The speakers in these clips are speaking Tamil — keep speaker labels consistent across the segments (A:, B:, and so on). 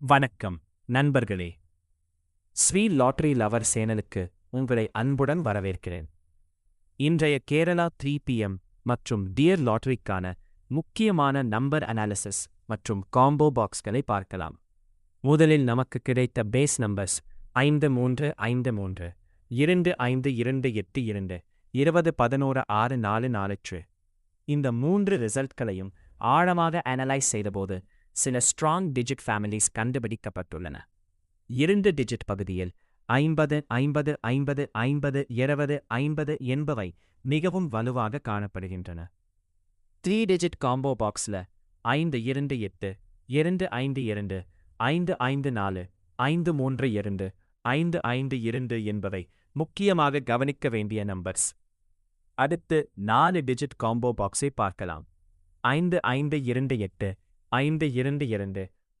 A: வணக்கம் நண்பர்களே. ஸ்ரீ லாட்டரி லவர் சேனலுக்கு உங்களை அன்புடன் வரவேற்கிறேன். இன்றைய கேரளா 3 PM மற்றும் டியர் லாட்டரிக்கான முக்கியமான நம்பர் அனாலிசிஸ் மற்றும் காம்போ பாக்ஸ்களை பார்க்கலாம். முதலில் நமக்கு கிடைத்த பேஸ் நம்பர்ஸ் 5353 252282 20116444. இந்த 3 ரிசல்ட்களையும் ஆழமாக அனலைஸ் செய்தபோது சில ஸ்ட்ராங் டிஜிட் ஃபேமிலிஸ் கண்டுபிடிக்கப்பட்டுள்ளன. 2 டிஜிட் பகுதியில் 50 50 50 50 20 50 என்பவை மிகவும் வலுவாக காணப்படுகின்றன. 3 டிஜிட் காம்போ பாக்ஸில் 528 252 554 532 552 என்பவை முக்கியமாக கவனிக்க வேண்டிய நம்பர்ஸ். அடுத்து 4 டிஜிட் காம்போ பாக்ஸை பார்க்கலாம். 5528 522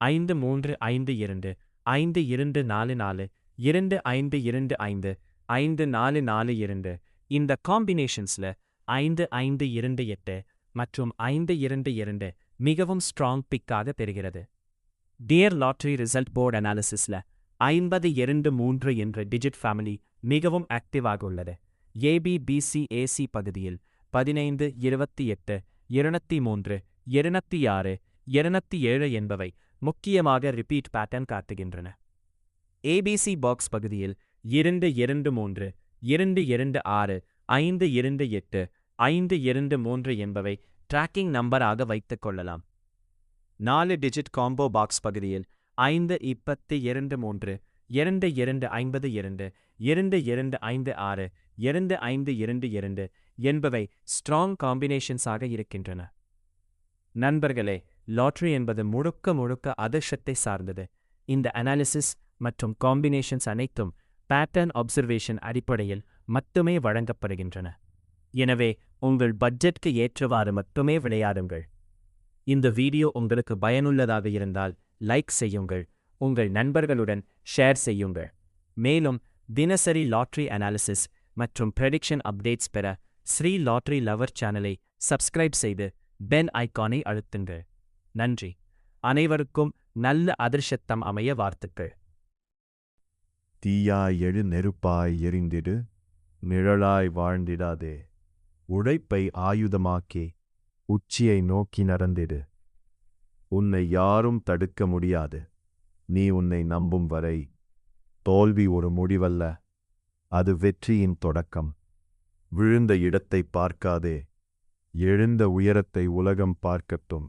A: 5352 5244 2525 5442. இந்த காம்பினேஷன்ஸில் 5528 மற்றும் 522 மிகவும் ஸ்ட்ராங் பிக்காக பெறுகிறது. டியர் லாட்டரி ரிசல்ட் போர்டு அனாலிசிஸில் 5023 என்ற டிஜிட் ஃபேமிலி மிகவும் ஆக்டிவாக உள்ளது. ஏபிபிசிஏசி பகுதியில் 15 28 203 206 207 என்பவை முக்கியமாக ரிப்பீட் பேட்டர்ன் காட்டுகின்றன. ஏபிசி பாக்ஸ் பகுதியில் 223 226 528 523 என்பவை ட்ராக்கிங் நம்பராக வைத்துக் கொள்ளலாம். 4 டிஜிட் காம்போ பாக்ஸ் பகுதியில் 523 2252 2256 2522 என்பவை ஸ்ட்ராங் காம்பினேஷன்ஸாக இருக்கின்றன. நண்பர்களே, லாட்டரி என்பது முழுக்க அதிர்ஷ்டத்தை சார்ந்தது. இந்த அனாலிசிஸ் மற்றும் காம்பினேஷன்ஸ் அனைத்தும் பேட்டர்ன் அப்சர்வேஷன் அடிப்படையில் மட்டுமே வழங்கப்படுகின்றன. எனவே உங்கள் பட்ஜெட்க்கு ஏற்றவாறு மட்டுமே விளையாடுங்கள். இந்த வீடியோ உங்களுக்கு பயனுள்ளதாக இருந்தால் லைக் செய்யுங்கள், உங்கள் நண்பர்களுடன் ஷேர் செய்யுங்கள். மேலும் தினசரி லாட்டரி அனாலிசிஸ் மற்றும் ப்ரெடிக்ஷன் அப்டேட்ஸ் பெற ஸ்ரீ லாட்டரி லவர் சேனலை சப்ஸ்கிரைப் செய்து பெல் ஐகானை அழுத்துங்கள். நன்றி. அனைவருக்கும் நல்ல அதிர்ஷ்டம் அமைய வாழ்த்துக்கள்.
B: தீயாய் எழு நெருப்பாய் எரிந்திடு, நிழலாய் வாழ்ந்திடாதே. உழைப்பை ஆயுதமாக்கி உச்சியை நோக்கி நடந்திடு. உன்னை யாரும் தடுக்க முடியாது. நீ உன்னை நம்பும் வரை தோல்வி ஒரு முடிவல்ல, அது வெற்றியின் தொடக்கம். விழுந்த இடத்தை பார்க்காதே, எழுந்த உயரத்தை உலகம் பார்க்கட்டும்.